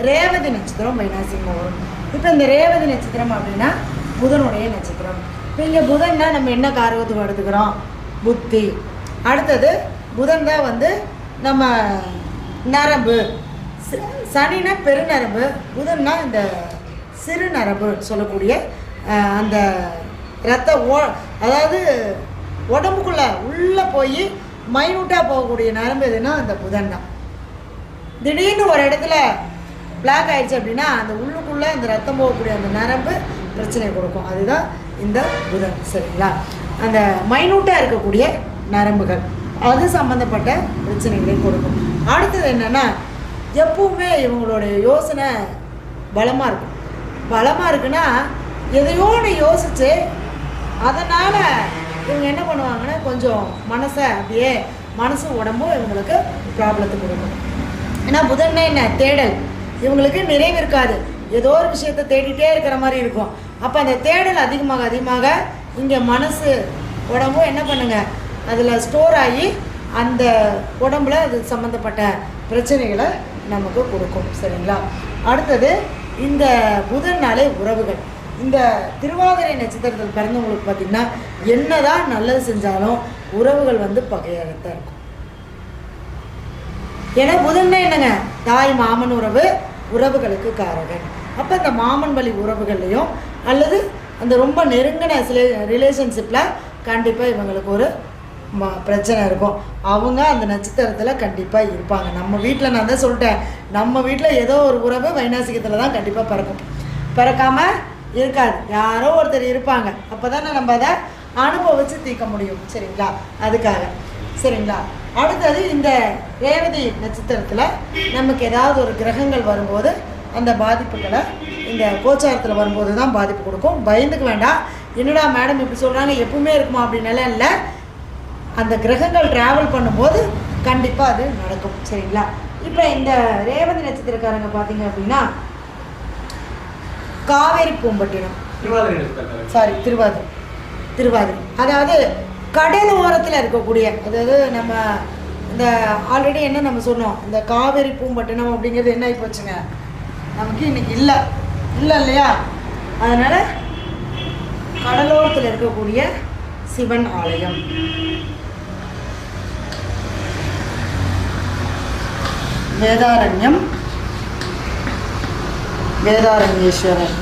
ரேவதி நட்சத்திரம் வைநாசிகமாக வரும். இப்போ இந்த ரேவதி நட்சத்திரம் அப்படின்னா புதனுடைய நட்சத்திரம். இப்போ இங்கே புதன்னா நம்ம என்ன காரகத்துக்கு எடுத்துக்கிறோம்? புத்தி. அடுத்தது புதன் தான் வந்து நம்ம நரம்பு. சனினா பெருநரம்பு, புதன்னா இந்த சிறு நரம்பு சொல்லக்கூடிய அந்த அதாவது உடம்புக்குள்ளே உள்ளே போய் மைனூட்டாக போகக்கூடிய நரம்பு எதுன்னா அந்த புதன் தான். திடீர்னு ஒரு இடத்துல பிளாக் ஆயிடுச்சு அப்படின்னா அந்த உள்ளுக்குள்ளே அந்த ரத்தம் போகக்கூடிய அந்த நரம்பு பிரச்சனை கொடுக்கும். அதுதான் இந்த புதன். சரிங்களா? அந்த மைனூட்டாக இருக்கக்கூடிய நரம்புகள் அது சம்மந்தப்பட்ட பிரச்சனைகளை கொடுக்கும். அடுத்தது என்னென்னா, எப்பவுமே இவங்களுடைய யோசனை பலமாக இருக்கும். பலமாக இருக்குன்னா எதையோ ஒன்று யோசித்து அதனால் இவங்க என்ன பண்ணுவாங்கன்னா கொஞ்சம் மனசை அப்படியே மனசு உடம்பும் இவங்களுக்கு ப்ராப்ளத்தை கொடுக்கும். ஏன்னா புதன்னா என்ன? தேடல். இவங்களுக்கு நிறைவு இருக்காது, ஏதோ ஒரு விஷயத்தை தேடிட்டே இருக்கிற மாதிரி இருக்கும். அப்போ அந்த தேடல் அதிகமாக அதிகமாக இங்கே மனசு உடம்பும் என்ன பண்ணுங்க, அதில் ஸ்டோர் ஆகி அந்த உடம்புல அது சம்மந்தப்பட்ட பிரச்சனைகளை நமக்கு கொடுக்கும். சரிங்களா? அடுத்தது இந்த புதன்னாலே உறவுகள். இந்த திருவாதிரை நட்சத்திரத்தில் பிறந்தவங்களுக்கு பார்த்திங்கன்னா என்னதான் நல்லது செஞ்சாலும் உறவுகள் வந்து பகையாகத்தான் இருக்கும். ஏன்னா புதன்னா என்னங்க? தாய் மாமன் உறவு, உறவுகளுக்கு காரகன். அப்போ இந்த மாமன் வழி உறவுகள்லையும் அல்லது அந்த ரொம்ப நெருங்கின சில ரிலேஷன்ஷிப்பில் கண்டிப்பாக இவங்களுக்கு ஒரு பிரச்சனை இருக்கும். அவங்க அந்த நட்சத்திரத்தில் கண்டிப்பாக இருப்பாங்க. நம்ம வீட்டில் நான் தான் சொல்லிட்டேன், நம்ம வீட்டில் ஏதோ ஒரு உறவு வைநாசிகத்தில் தான் கண்டிப்பாக பிறக்கும். பிறக்காமல் இருக்காது, யாரோ ஒருத்தர் இருப்பாங்க. அப்போ தானே நம்ம அதை அனுபவித்து தீர்க்க முடியும். சரிங்களா? அதுக்காக. சரிங்களா? அடுத்தது இந்த ரேவதி நட்சத்திரத்தில் நமக்கு ஏதாவது ஒரு கிரகங்கள் வரும்போது அந்த பாதிப்புகளை இந்த கோச்சாரத்தில் வரும்போது தான் பாதிப்பு கொடுக்கும். பயந்துக்க வேண்டாம். என்னடா மேடம் இப்படி சொல்கிறாங்க, எப்பவுமே இருக்குமா அப்படின்னால இல்லை. அந்த கிரகங்கள் ட்ராவல் பண்ணும்போது கண்டிப்பாக அது நடக்கும். சரிங்களா? இப்போ இந்த ரேவதி நட்சத்திரக்காரங்க பார்த்தீங்க அப்படின்னா காவேரி பூம்பட்டினம், திருவாதிரை, அதாவது கடல் ஓரத்தில் இருக்கக்கூடிய, அதாவது நம்ம இந்த ஆல்ரெடி என்ன நம்ம சொன்னோம், இந்த காவேரி பூம்பட்டினம் அப்படிங்கிறது என்ன ஆகி போச்சுங்க, நமக்கு இன்னைக்கு இல்லை இல்லையா? அதனால் கடலோரத்தில் இருக்கக்கூடிய சிவன் ஆலயம், வேதாரண்யம், வேதாரண்யேஸ்வரர்,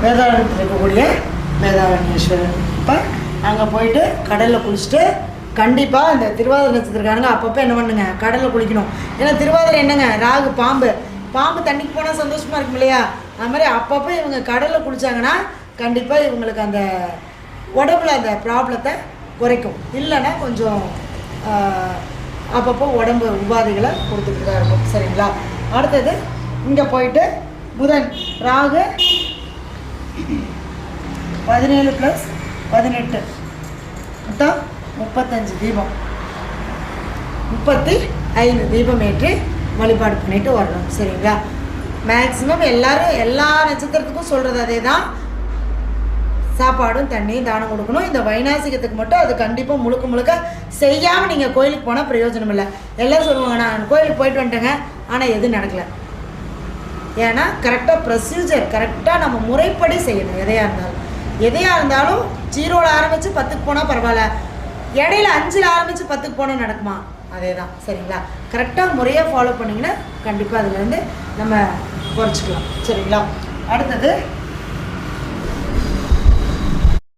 வேதாரண்யத்தில் இருக்கக்கூடிய வேதாரண்யேஸ்வரர். இப்போ அங்கே போயிட்டு கடலில் குளிச்சுட்டு கண்டிப்பாக இந்த திருவாதிரை நட்சத்திரக்காரங்க அப்பப்போ என்ன பண்ணுங்க, கடலில் குளிக்கணும். ஏன்னா திருவாதிரை என்னங்க, ராகு, பாம்பு தண்ணிக்கு போனால் சந்தோஷமாக இருக்கும் இல்லையா? அது மாதிரி அப்பப்போ இவங்க கடலில் குளித்தாங்கன்னா கண்டிப்பாக இவங்களுக்கு அந்த உடம்புல அந்த ப்ராப்ளத்தை குறைக்கும். இல்லைன்னா கொஞ்சம் அப்பப்போ உடம்பு உபாதைகளை கொடுத்துட்டு தான் இருக்கும். சரிங்களா? அடுத்தது இங்கே போயிட்டு புதன், ராகு 17 + 18 மொத்தம் 35 தீபம், 35 தீபம் ஏற்றி வழிபாடு பண்ணிட்டு வரணும். சரிங்களா? மேக்ஸிமம் எல்லாரும் எல்லா நட்சத்திரத்துக்கும் சொல்கிறது அதே தான், சாப்பாடும் தண்ணியும் தானம் கொடுக்கணும். இந்த வைநாசிகத்துக்கு மட்டும் அது கண்டிப்பாக முழுக்க செய்யாமல் நீங்கள் கோயிலுக்கு போனால் பிரயோஜனம் இல்லை. எல்லோரும் சொல்லுவாங்க, நான் கோயிலுக்கு போயிட்டு வந்துட்டேங்க, ஆனால் எதுவும் நடக்கலை. ஏன்னா கரெக்டாக ப்ரொசீஜர் கரெக்டாக நம்ம முறைப்படி செய்யணும். எதையாக இருந்தாலும் 0ல் ஆரம்பித்து 10க்கு போனால் பரவாயில்ல, இடையில 5ல் ஆரம்பித்து 10க்கு போனால் நடக்குமா? அதே தான். சரிங்களா? கரெக்டாக முறையாக ஃபாலோ பண்ணிங்கன்னா கண்டிப்பாக அதுலேருந்து நம்ம குறைச்சிக்கலாம். சரிங்களா? அடுத்தது